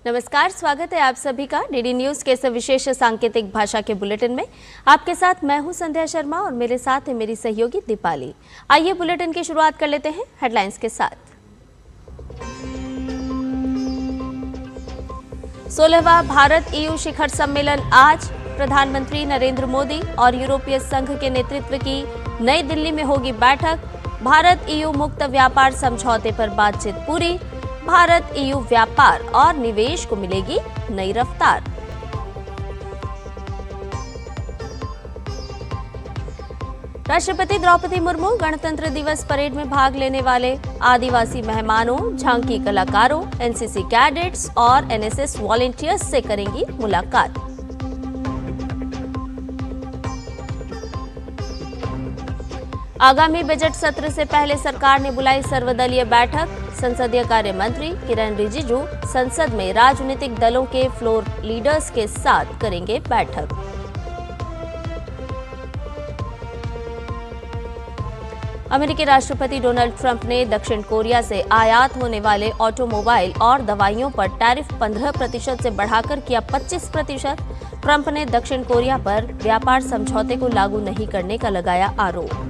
नमस्कार, स्वागत है आप सभी का डीडी न्यूज के इस विशेष सांकेतिक भाषा के बुलेटिन में। आपके साथ मैं हूं संध्या शर्मा और मेरे साथ है मेरी सहयोगी दीपाली। आइए बुलेटिन की शुरुआत कर लेते हैं हेडलाइंस के साथ। 16वां भारत EU शिखर सम्मेलन आज। प्रधानमंत्री नरेंद्र मोदी और यूरोपीय संघ के नेतृत्व की नई दिल्ली में होगी बैठक। भारत EU मुक्त व्यापार समझौते पर बातचीत पूरी। भारत EU व्यापार और निवेश को मिलेगी नई रफ्तार। राष्ट्रपति द्रौपदी मुर्मू गणतंत्र दिवस परेड में भाग लेने वाले आदिवासी मेहमानों, झांकी कलाकारों, एनसीसी कैडेट्स और एनएसएस वॉलंटियर्स से करेंगी मुलाकात। आगामी बजट सत्र से पहले सरकार ने बुलाई सर्वदलीय बैठक। संसदीय कार्य मंत्री किरण रिजिजू संसद में राजनीतिक दलों के फ्लोर लीडर्स के साथ करेंगे बैठक। अमेरिकी राष्ट्रपति डोनाल्ड ट्रंप ने दक्षिण कोरिया से आयात होने वाले ऑटोमोबाइल और दवाइयों पर टैरिफ 15% से बढ़ाकर किया 25%। ट्रंप ने दक्षिण कोरिया पर व्यापार समझौते को लागू नहीं करने का लगाया आरोप।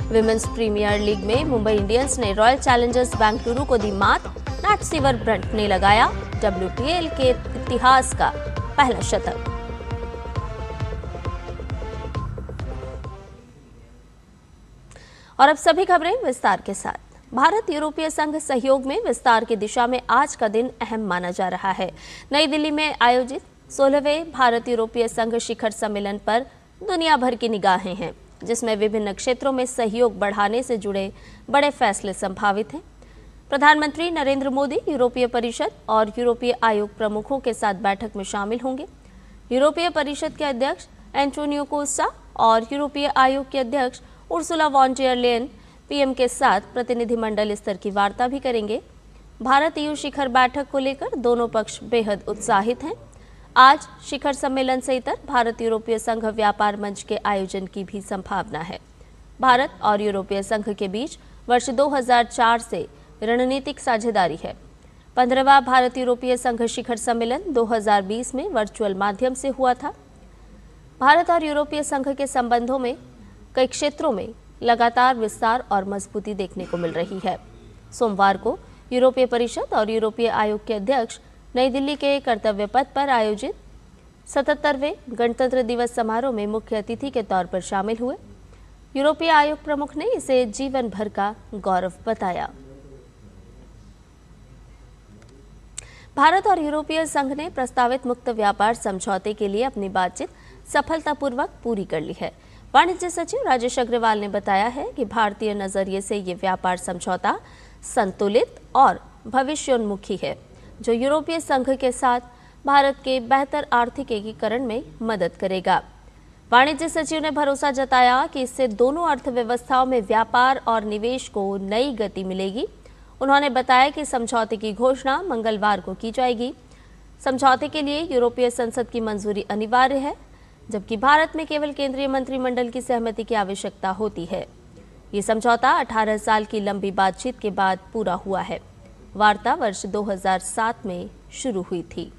विमेंस प्रीमियर लीग में मुंबई इंडियंस ने रॉयल चैलेंजर्स बेंगलुरु को दी मात। मैट सीवरब्रंट ने लगाया WPL के इतिहास का पहला शतक। और अब सभी खबरें विस्तार के साथ। भारत यूरोपीय संघ सहयोग में विस्तार की दिशा में आज का दिन अहम माना जा रहा है। नई दिल्ली में आयोजित 16वें भारत यूरोपीय संघ शिखर सम्मेलन पर दुनिया भर की निगाहें हैं, जिसमें विभिन्न क्षेत्रों में सहयोग बढ़ाने से जुड़े बड़े फैसले संभावित हैं। प्रधानमंत्री नरेंद्र मोदी यूरोपीय परिषद और यूरोपीय आयोग प्रमुखों के साथ बैठक में शामिल होंगे। यूरोपीय परिषद के अध्यक्ष एंटोनियो कोस्टा और यूरोपीय आयोग के अध्यक्ष Ursula von der Leyen PM के साथ प्रतिनिधिमंडल स्तर की वार्ता भी करेंगे। भारत EU शिखर बैठक को लेकर दोनों पक्ष बेहद उत्साहित हैं। आज शिखर सम्मेलन से इतर भारत यूरोपीय संघ व्यापार मंच के आयोजन की भी संभावना है। भारत और यूरोपीय संघ के बीच वर्ष 2004 से रणनीतिक साझेदारी है। 15वां भारत यूरोपीय संघ शिखर सम्मेलन 2020 में वर्चुअल माध्यम से हुआ था। भारत और यूरोपीय संघ के संबंधों में कई क्षेत्रों में लगातार विस्तार और मजबूती देखने को मिल रही है। सोमवार को यूरोपीय परिषद और यूरोपीय आयोग के अध्यक्ष नई दिल्ली के कर्तव्य पथ पर आयोजित 77वें गणतंत्र दिवस समारोह में मुख्य अतिथि के तौर पर शामिल हुए। यूरोपीय आयोग प्रमुख ने इसे जीवन भर का गौरव बताया। भारत और यूरोपीय संघ ने प्रस्तावित मुक्त व्यापार समझौते के लिए अपनी बातचीत सफलतापूर्वक पूरी कर ली है। वाणिज्य सचिव राजेश अग्रवाल ने बताया है कि भारतीय नजरिए से ये व्यापार समझौता संतुलित और भविष्योन्मुखी है, जो यूरोपीय संघ के साथ भारत के बेहतर आर्थिक एकीकरण में मदद करेगा। वाणिज्य सचिव ने भरोसा जताया कि इससे दोनों अर्थव्यवस्थाओं में व्यापार और निवेश को नई गति मिलेगी। उन्होंने बताया कि समझौते की घोषणा मंगलवार को की जाएगी। समझौते के लिए यूरोपीय संसद की मंजूरी अनिवार्य है, जबकि भारत में केवल केंद्रीय मंत्रिमंडल की सहमति की आवश्यकता होती है। ये समझौता 18 साल की लंबी बातचीत के बाद पूरा हुआ है। वार्ता वर्ष 2007 में शुरू हुई थी।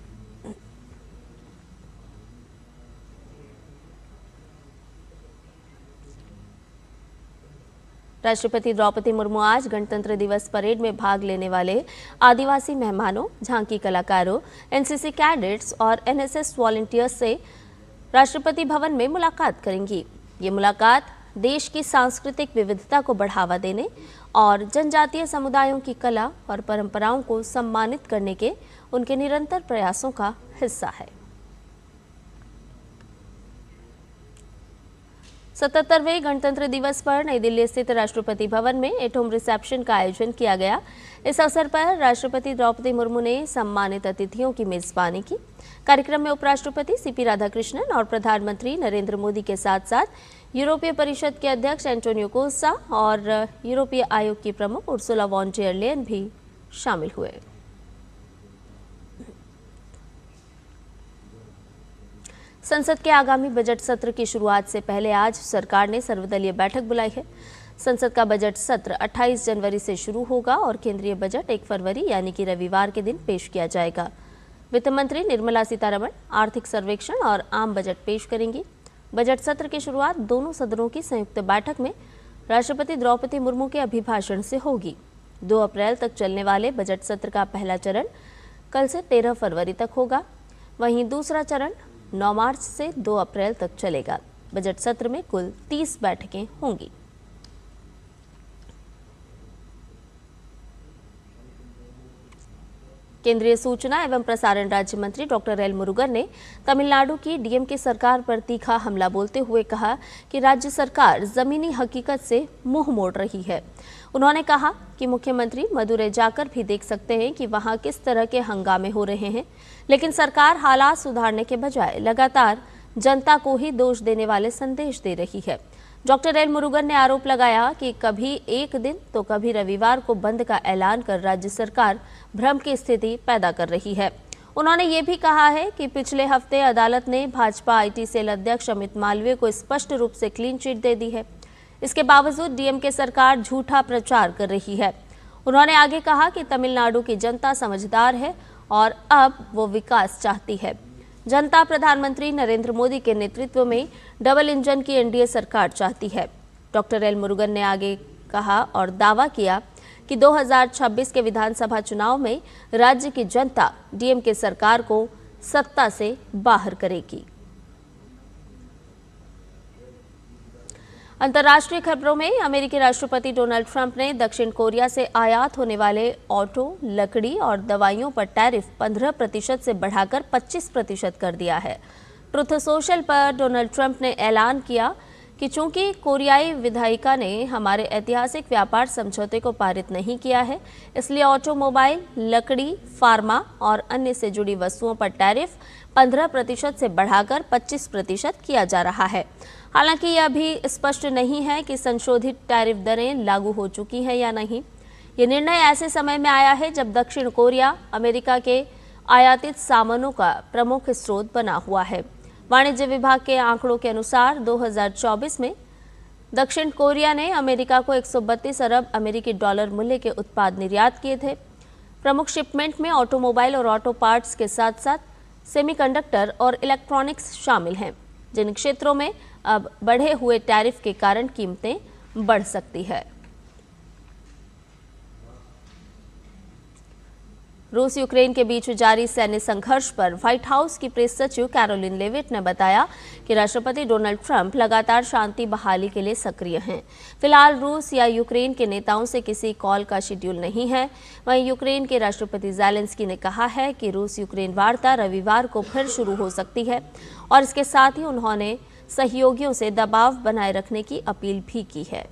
राष्ट्रपति द्रौपदी मुर्मू आज गणतंत्र दिवस परेड में भाग लेने वाले आदिवासी मेहमानों, झांकी कलाकारों, एनसीसी कैडेट्स और एनएसएस वॉलंटियर्स से राष्ट्रपति भवन में मुलाकात करेंगी। ये मुलाकात देश की सांस्कृतिक विविधता को बढ़ावा देने और जनजातीय समुदायों की कला और परंपराओं को सम्मानित करने के उनके निरंतर प्रयासों का हिस्सा है। 77वें गणतंत्र दिवस पर नई दिल्ली स्थित राष्ट्रपति भवन में एट होम रिसेप्शन का आयोजन किया गया। इस अवसर पर राष्ट्रपति द्रौपदी मुर्मू ने सम्मानित अतिथियों की मेजबानी की। कार्यक्रम में उपराष्ट्रपति सीपी राधाकृष्णन और प्रधानमंत्री नरेंद्र मोदी के साथ साथ यूरोपीय परिषद के अध्यक्ष एंटोनियो कोस्टा और यूरोपीय आयोग की प्रमुख उर्सुला वॉन डेर लेयन भी शामिल हुए। संसद के आगामी बजट सत्र की शुरुआत से पहले आज सरकार ने सर्वदलीय बैठक बुलाई है। संसद का बजट सत्र 28 जनवरी से शुरू होगा और केंद्रीय बजट 1 फरवरी यानी कि रविवार के दिन पेश किया जाएगा। वित्त मंत्री निर्मला सीतारमण आर्थिक सर्वेक्षण और आम बजट पेश करेंगी। बजट सत्र की शुरुआत दोनों सदनों की संयुक्त बैठक में राष्ट्रपति द्रौपदी मुर्मू के अभिभाषण से होगी। 2 अप्रैल तक चलने वाले बजट सत्र का पहला चरण कल से 13 फरवरी तक होगा। वहीं दूसरा चरण 9 मार्च से 2 अप्रैल तक चलेगा। बजट सत्र में कुल 30 बैठकें होंगी। केंद्रीय सूचना एवं प्रसारण राज्य मंत्री डॉक्टर एल मुरुगन ने तमिलनाडु की डीएमके सरकार पर तीखा हमला बोलते हुए कहा कि राज्य सरकार जमीनी हकीकत से मुंह मोड़ रही है। उन्होंने कहा कि मुख्यमंत्री मदुरै जाकर भी देख सकते हैं कि वहां किस तरह के हंगामे हो रहे हैं, लेकिन सरकार हालात सुधारने के बजाय लगातार जनता को ही दोष देने वाले संदेश दे रही है। डॉक्टर एल मुरुगन ने आरोप लगाया कि कभी एक दिन तो कभी रविवार को बंद का ऐलान कर राज्य सरकार भ्रम की स्थिति पैदा कर रही है। उन्होंने ये भी कहा है कि पिछले हफ्ते अदालत ने भाजपा आईटी सेल अध्यक्ष अमित मालवीय को स्पष्ट रूप से क्लीन चिट दे दी है। इसके बावजूद डीएमके सरकार झूठा प्रचार कर रही है। उन्होंने आगे कहा कि तमिलनाडु की जनता समझदार है और अब वो विकास चाहती है। जनता प्रधानमंत्री नरेंद्र मोदी के नेतृत्व में डबल इंजन की एनडीए सरकार चाहती है। डॉक्टर एल मुरुगन ने आगे कहा और दावा किया कि 2026 के विधानसभा चुनाव में राज्य की जनता डीएमके सरकार को सत्ता से बाहर करेगी। अंतर्राष्ट्रीय खबरों में अमेरिकी राष्ट्रपति डोनाल्ड ट्रंप ने दक्षिण कोरिया से आयात होने वाले ऑटो, लकड़ी और दवाइयों पर टैरिफ 15% से बढ़ाकर 25% कर दिया है। ट्रुथ सोशल पर डोनाल्ड ट्रंप ने ऐलान किया कि चूंकि कोरियाई विधायिका ने हमारे ऐतिहासिक व्यापार समझौते को पारित नहीं किया है, इसलिए ऑटोमोबाइल, लकड़ी, फार्मा और अन्य से जुड़ी वस्तुओं पर टैरिफ 15% से बढ़ाकर 25% किया जा रहा है। हालांकि यह अभी स्पष्ट नहीं है कि संशोधित टैरिफ दरें लागू हो चुकी हैं या नहीं। ये निर्णय ऐसे समय में आया है जब दक्षिण कोरिया अमेरिका के आयातित सामानों का प्रमुख स्रोत बना हुआ है। वाणिज्य विभाग के आंकड़ों के अनुसार 2024 में दक्षिण कोरिया ने अमेरिका को 132 अरब अमेरिकी डॉलर मूल्य के उत्पाद निर्यात किए थे। प्रमुख शिपमेंट में ऑटोमोबाइल और ऑटो पार्ट्स के साथ साथ सेमीकंडक्टर और इलेक्ट्रॉनिक्स शामिल हैं, जिन क्षेत्रों में अब बढ़े हुए टैरिफ के कारण कीमतें बढ़ सकती है। रूस यूक्रेन के बीच जारी सैन्य संघर्ष पर व्हाइट हाउस की प्रेस सचिव कैरोलिन लेविट ने बताया कि राष्ट्रपति डोनाल्ड ट्रंप लगातार शांति बहाली के लिए सक्रिय हैं। फिलहाल रूस या यूक्रेन के नेताओं से किसी कॉल का शेड्यूल नहीं है। वहीं यूक्रेन के राष्ट्रपति ज़ेलेंस्की ने कहा है कि रूस यूक्रेन वार्ता रविवार को फिर शुरू हो सकती है और इसके साथ ही उन्होंने सहयोगियों से दबाव बनाए रखने की अपील भी की है।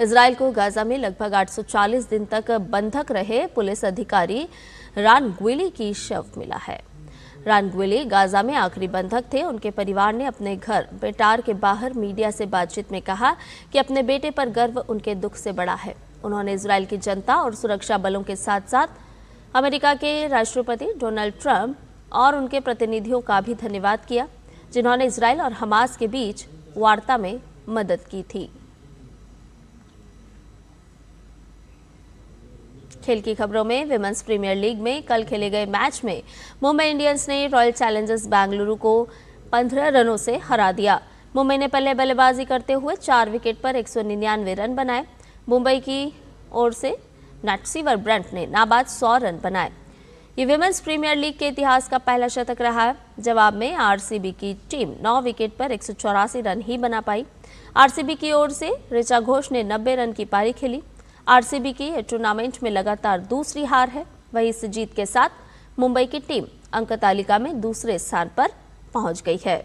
इजराइल को गाजा में लगभग 840 दिन तक बंधक रहे पुलिस अधिकारी रान ग्विली की शव मिला है। रान ग्विली गाजा में आखिरी बंधक थे। उनके परिवार ने अपने घर बेटार के बाहर मीडिया से बातचीत में कहा कि अपने बेटे पर गर्व उनके दुख से बड़ा है। उन्होंने इजराइल की जनता और सुरक्षा बलों के साथ साथ अमेरिका के राष्ट्रपति डोनाल्ड ट्रंप और उनके प्रतिनिधियों का भी धन्यवाद किया, जिन्होंने इजराइल और हमास के बीच वार्ता में मदद की थी। खेल की खबरों में विमेंस प्रीमियर लीग में कल खेले गए मैच में मुंबई इंडियंस ने रॉयल चैलेंजर्स बेंगलुरु को 15 रनों से हरा दिया। मुंबई ने पहले बल्लेबाजी करते हुए 4 विकेट पर 199 रन बनाए। मुंबई की ओर से नैटसीवर ब्रेंट ने नाबाद 100 रन बनाए। ये विमेंस प्रीमियर लीग के इतिहास का पहला शतक रहा है। जवाब में आरसीबी की टीम 9 विकेट पर 184 रन ही बना पाई। आरसीबी की ओर से ऋचा घोष ने 90 रन की पारी खेली। आरसीबी की टूर्नामेंट में लगातार दूसरी हार है। वहीं इस जीत के साथ मुंबई की टीम अंक तालिका में दूसरे स्थान पर पहुंच गई है।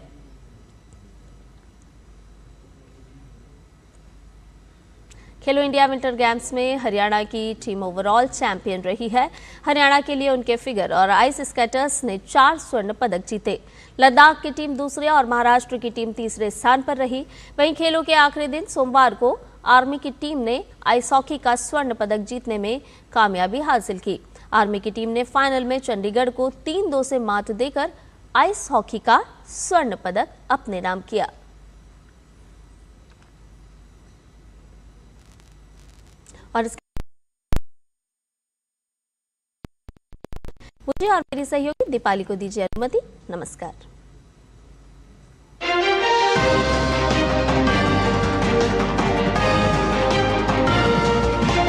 खेलो इंडिया विंटर गेम्स में हरियाणा की टीम ओवरऑल चैंपियन रही है। हरियाणा के लिए उनके फिगर और आइस स्केटर्स ने 4 स्वर्ण पदक जीते। लद्दाख की टीम दूसरे और महाराष्ट्र की टीम तीसरे स्थान पर रही। वहीं खेलों के आखिरी दिन सोमवार को आर्मी की टीम ने आइस हॉकी का स्वर्ण पदक जीतने में कामयाबी हासिल की। आर्मी की टीम ने फाइनल में चंडीगढ़ को 3-2 से मात देकर आइस हॉकी का स्वर्ण पदक अपने नाम किया। और मुझे और मेरी सहयोगी दीपाली को दीजिए अनुमति। नमस्कार।